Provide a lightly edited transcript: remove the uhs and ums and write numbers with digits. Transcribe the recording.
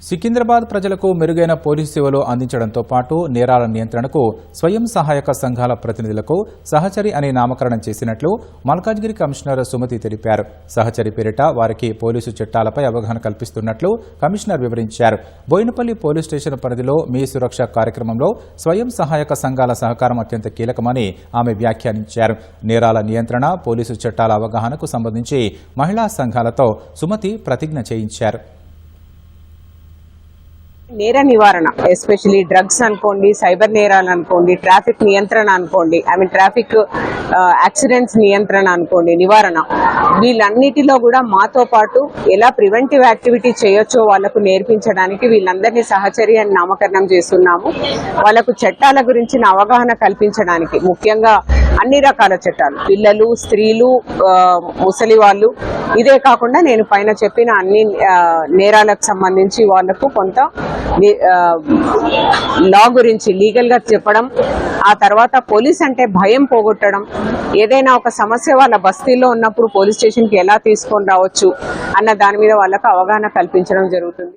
సికింద్రాబాద్ ప్రజలకు మెరుగైన పోలీసు సేవలు అందించడంతో పాటు నేరాల నియంత్రణకు స్వయం సహాయక సంఘాల ప్రతినిధులకు సహచరి అని నామకరణం చేసినట్లు మల్కాజ్గిరి కమిషనర్ సుమతి తెలిపారు. సహచరి పేరిట వారికి పోలీసు చట్టాలపై అవగాహన కల్పిస్తున్నట్లు కమిషనర్ వివరించారు. బోయినపల్లి పోలీస్ స్టేషన్ పరిధిలో మీ సురక్ష కార్యక్రమంలో స్వయం సహాయక సంఘాల సహకారం అత్యంత కీలకమని ఆమె వ్యాఖ్యానించారు. నేరాల నియంత్రణ, పోలీసు చట్టాల అవగాహనకు సంబంధించి మహిళా సంఘాలతో సుమతి ప్రతిజ్ఞ చేయించారు. నేర నివారణ, ఎస్పెషలీ డ్రగ్స్ అనుకోండి, సైబర్ నేరాలు అనుకోండి, ట్రాఫిక్ నియంత్రణ అనుకోండి, ట్రాఫిక్ యాక్సిడెంట్స్ నియంత్రణ అనుకోండి, నివారణ, వీళ్ళన్నిటిలో కూడా మాతో పాటు ఎలా ప్రివెంటివ్ యాక్టివిటీ చేయొచ్చో వాళ్లకు నేర్పించడానికి వీళ్ళందరినీ సహచరి అని నామకరణం చేస్తున్నాము. వాళ్లకు చట్టాల గురించిన అవగాహన కల్పించడానికి, ముఖ్యంగా అన్ని రకాల చట్టాలు, పిల్లలు, స్త్రీలు, ముసలి వాళ్ళు, ఇదే కాకుండా నేను పైన చెప్పిన అన్ని నేరాలకు సంబంధించి వాళ్లకు కొంత లా గురించి లీగల్ గా చెప్పడం, ఆ తర్వాత పోలీస్ అంటే భయం పోగొట్టడం, ఏదైనా ఒక సమస్య వాళ్ళ బస్తీలో ఉన్నప్పుడు పోలీస్ స్టేషన్ కి ఎలా తీసుకొని రావచ్చు అన్న దాని మీద వాళ్ళకు అవగాహన కల్పించడం జరుగుతుంది.